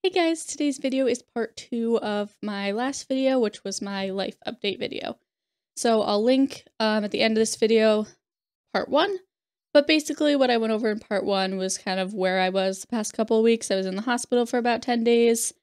Hey guys, today's video is part 2 of my last video, which was my life update video. So I'll link at the end of this video part 1, but basically what I went over in part 1 was kind of where I was the past couple of weeks. I was in the hospital for about 10 days,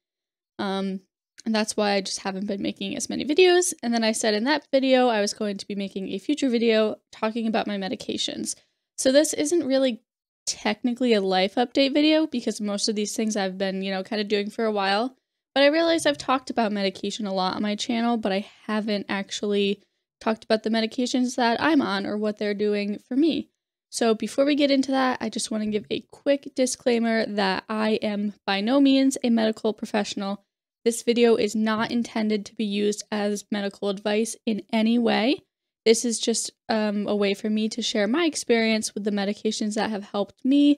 and that's why I just haven't been making as many videos. And then I said in that video I was going to be making a future video talking about my medications. So this isn't really technically a life update video because most of these things I've been, kind of doing for a while. But I realized I've talked about medication a lot on my channel, but I haven't actually talked about the medications that I'm on or what they're doing for me. So before we get into that, I just want to give a quick disclaimer that I am by no means a medical professional. This video is not intended to be used as medical advice in any way. This is just a way for me to share my experience with the medications that have helped me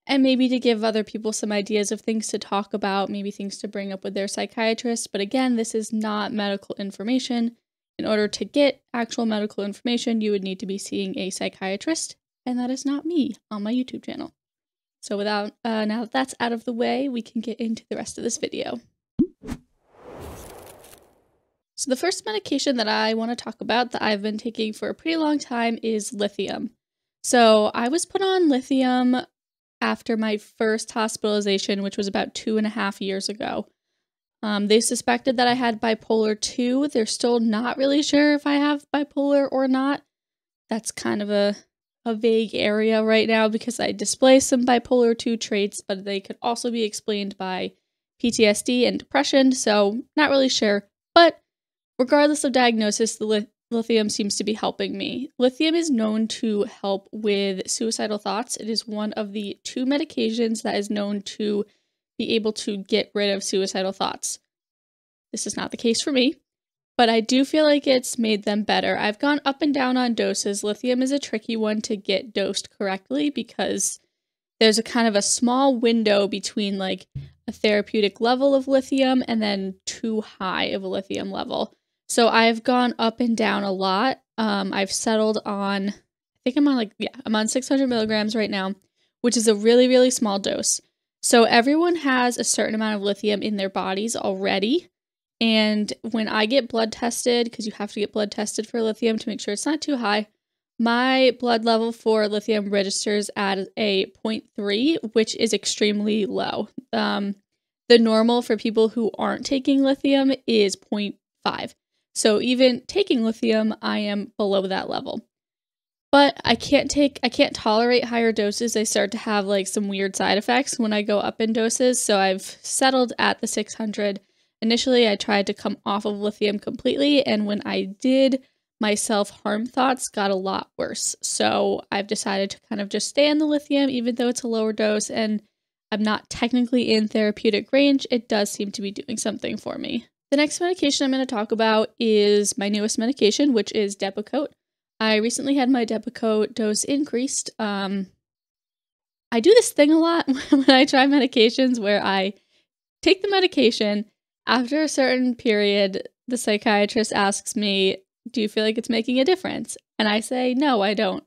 and maybe to give other people some ideas of things to talk about, maybe things to bring up with their psychiatrist. But again, this is not medical information. In order to get actual medical information, you would need to be seeing a psychiatrist, and that is not me on my YouTube channel. So now that that's out of the way, we can get into the rest of this video. So the first medication that I want to talk about that I've been taking for a pretty long time is lithium. So I was put on lithium after my first hospitalization, which was about 2.5 years ago. They suspected that I had bipolar 2. They're still not really sure if I have bipolar or not. That's kind of a vague area right now because I display some bipolar 2 traits, but they could also be explained by PTSD and depression, so not really sure. But regardless of diagnosis, the lithium seems to be helping me. Lithium is known to help with suicidal thoughts. It is one of the 2 medications that is known to be able to get rid of suicidal thoughts. This is not the case for me, but I do feel like it's made them better. I've gone up and down on doses. Lithium is a tricky one to get dosed correctly because there's a kind of a small window between like a therapeutic level of lithium and then too high of a lithium level. So I've gone up and down a lot. I've settled on, I think I'm on 600 milligrams right now, which is a really, really small dose. So everyone has a certain amount of lithium in their bodies already. And when I get blood tested, because you have to get blood tested for lithium to make sure it's not too high, my blood level for lithium registers at a 0.3, which is extremely low. The normal for people who aren't taking lithium is 0.5. So even taking lithium, I am below that level. But I can't tolerate higher doses. I start to have like some weird side effects when I go up in doses. So I've settled at the 600. Initially, I tried to come off of lithium completely. And when I did, my self-harm thoughts got a lot worse. So I've decided to kind of just stay on the lithium, even though it's a lower dose and I'm not technically in therapeutic range. It does seem to be doing something for me. The next medication I'm going to talk about is my newest medication, which is Depakote. I recently had my Depakote dose increased. I do this thing a lot when I try medications where I take the medication. After a certain period, the psychiatrist asks me, "Do you feel like it's making a difference?" And I say, "No, I don't."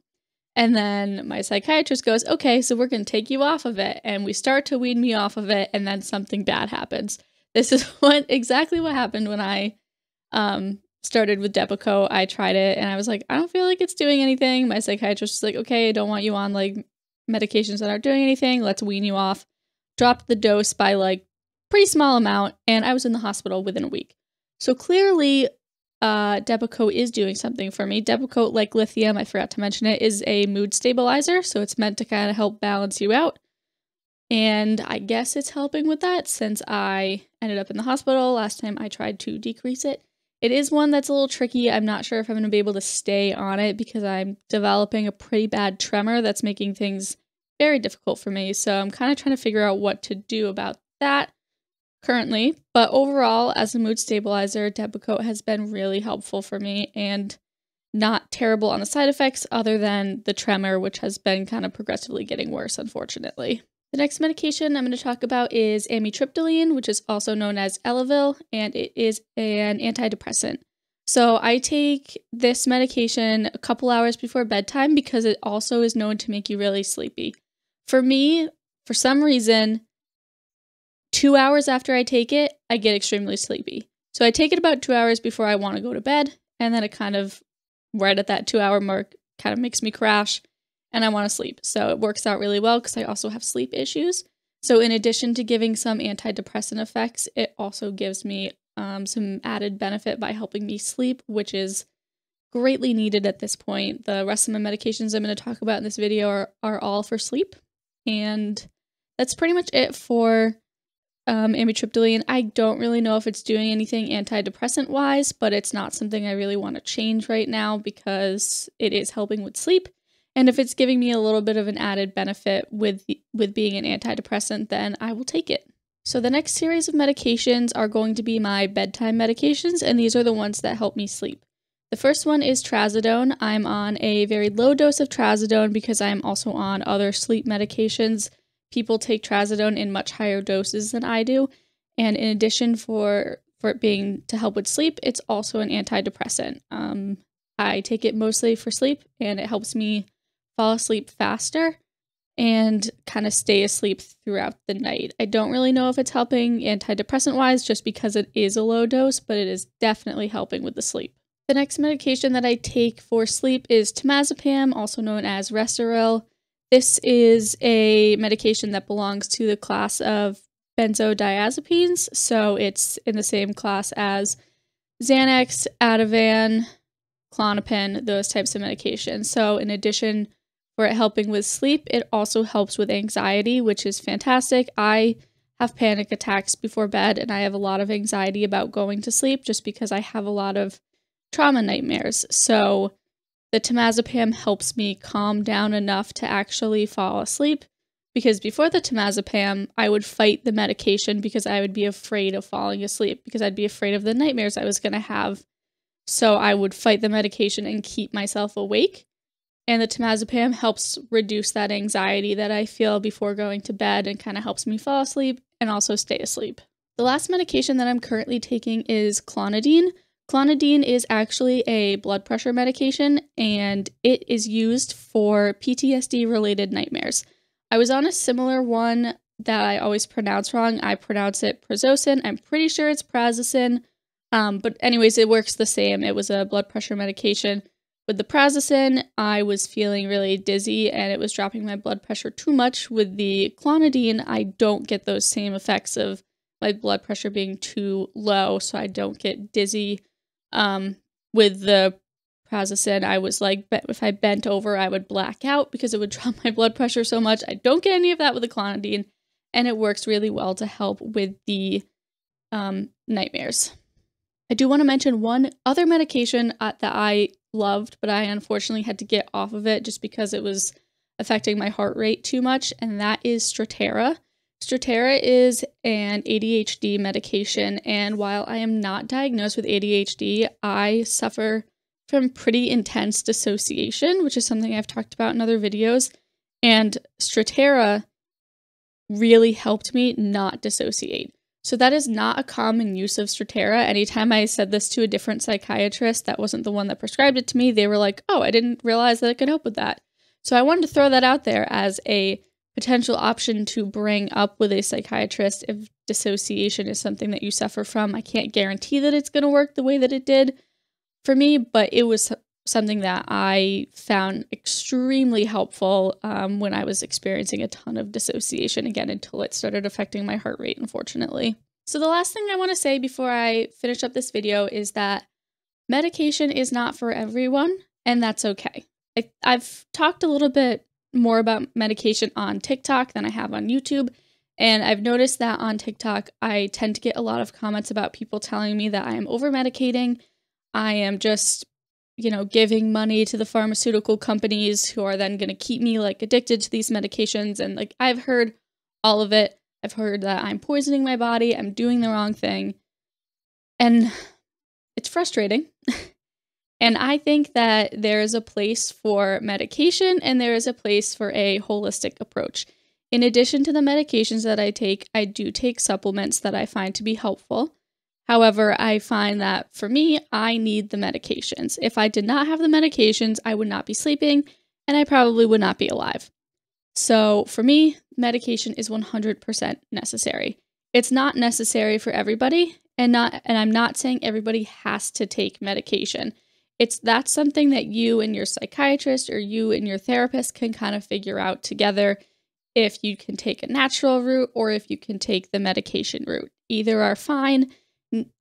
And then my psychiatrist goes, "Okay, so we're going to take you off of it." And we start to wean me off of it, and then something bad happens. This is exactly what happened when I started with Depakote. I tried it, and I was like, I don't feel like it's doing anything. My psychiatrist was like, "Okay, I don't want you on like medications that aren't doing anything. Let's wean you off." Dropped the dose by like pretty small amount, and I was in the hospital within a week. So clearly, Depakote is doing something for me. Depakote, like lithium, I forgot to mention it, is a mood stabilizer, so it's meant to kind of help balance you out. And I guess it's helping with that since I ended up in the hospital last time I tried to decrease it. It is one that's a little tricky. I'm not sure if I'm going to be able to stay on it because I'm developing a pretty bad tremor that's making things very difficult for me. So I'm kind of trying to figure out what to do about that currently. But overall, as a mood stabilizer, Depakote has been really helpful for me and not terrible on the side effects other than the tremor, which has been kind of progressively getting worse, unfortunately. The next medication I'm going to talk about is amitriptyline, which is also known as Elavil, and it is an antidepressant. So I take this medication a couple hours before bedtime because it also is known to make you really sleepy. For me, for some reason, 2 hours after I take it, I get extremely sleepy. So I take it about 2 hours before I want to go to bed, and then it kind of, right at that 2-hour mark, kind of makes me crash, and I want to sleep. So it works out really well because I also have sleep issues. So in addition to giving some antidepressant effects, it also gives me some added benefit by helping me sleep, which is greatly needed at this point. The rest of my medications I'm going to talk about in this video are all for sleep. And that's pretty much it for amitriptyline. I don't really know if it's doing anything antidepressant-wise, but it's not something I really want to change right now because it is helping with sleep. And if it's giving me a little bit of an added benefit with being an antidepressant, then I will take it. So the next series of medications are going to be my bedtime medications, and these are the ones that help me sleep. The first one is trazodone. I'm on a very low dose of trazodone because I'm also on other sleep medications. People take trazodone in much higher doses than I do, and in addition for it being to help with sleep, it's also an antidepressant. I take it mostly for sleep, and it helps me fall asleep faster and kind of stay asleep throughout the night. I don't really know if it's helping antidepressant-wise just because it is a low dose, but it is definitely helping with the sleep. The next medication that I take for sleep is temazepam, also known as Restoril. This is a medication that belongs to the class of benzodiazepines, so it's in the same class as Xanax, Ativan, Klonopin, those types of medications. So in addition for it helping with sleep, it also helps with anxiety, which is fantastic. I have panic attacks before bed, and I have a lot of anxiety about going to sleep just because I have a lot of trauma nightmares. So the temazepam helps me calm down enough to actually fall asleep, because before the temazepam, I would fight the medication because I would be afraid of falling asleep because I'd be afraid of the nightmares I was going to have. So I would fight the medication and keep myself awake. And the temazepam helps reduce that anxiety that I feel before going to bed and kind of helps me fall asleep and also stay asleep. The last medication that I'm currently taking is clonidine. Clonidine is actually a blood pressure medication, and it is used for PTSD-related nightmares. I was on a similar one that I always pronounce wrong. I pronounce it prazosin. I'm pretty sure it's prazosin. But anyways, it works the same. It was a blood pressure medication. With the prazosin, I was feeling really dizzy, and it was dropping my blood pressure too much. With the clonidine, I don't get those same effects of my blood pressure being too low, so I don't get dizzy. With the prazosin, I was like, if I bent over, I would black out because it would drop my blood pressure so much. I don't get any of that with the clonidine, and it works really well to help with the nightmares. I do want to mention one other medication that I loved, but I unfortunately had to get off of it just because it was affecting my heart rate too much, and that is Strattera. Strattera is an ADHD medication, and while I am not diagnosed with ADHD, I suffer from pretty intense dissociation, which is something I've talked about in other videos, and Strattera really helped me not dissociate. So that is not a common use of Strattera. Anytime I said this to a different psychiatrist that wasn't the one that prescribed it to me, they were like, oh, I didn't realize that it could help with that. So I wanted to throw that out there as a potential option to bring up with a psychiatrist if dissociation is something that you suffer from. I can't guarantee that it's going to work the way that it did for me, but it was something that I found extremely helpful when I was experiencing a ton of dissociation, again, until it started affecting my heart rate, unfortunately. So the last thing I want to say before I finish up this video is that medication is not for everyone, and that's okay. I've talked a little bit more about medication on TikTok than I have on YouTube, and I've noticed that on TikTok, I tend to get a lot of comments about people telling me that I am over-medicating. I am just, giving money to the pharmaceutical companies who are then going to keep me, addicted to these medications, and, I've heard all of it. I've heard that I'm poisoning my body, I'm doing the wrong thing, and it's frustrating. And I think that there is a place for medication and there is a place for a holistic approach. In addition to the medications that I do take supplements that I find to be helpful. However, I find that for me, I need the medications. If I did not have the medications, I would not be sleeping and I probably would not be alive. So for me, medication is 100% necessary. It's not necessary for everybody, and I'm not saying everybody has to take medication. That's something that you and your psychiatrist or you and your therapist can kind of figure out together, if you can take a natural route or if you can take the medication route. Either are fine.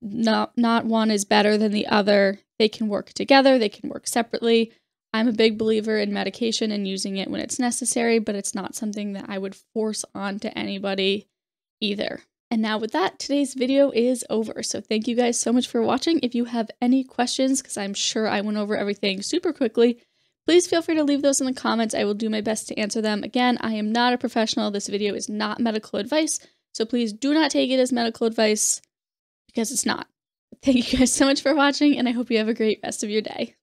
Not one is better than the other. They can work together, they can work separately. I'm a big believer in medication and using it when it's necessary, but it's not something that I would force on to anybody either. And now with that, today's video is over. So thank you guys so much for watching. If you have any questions, because I'm sure I went over everything super quickly, please feel free to leave those in the comments. I will do my best to answer them. Again, I am not a professional. This video is not medical advice, so please do not take it as medical advice because it's not. Thank you guys so much for watching, and I hope you have a great rest of your day.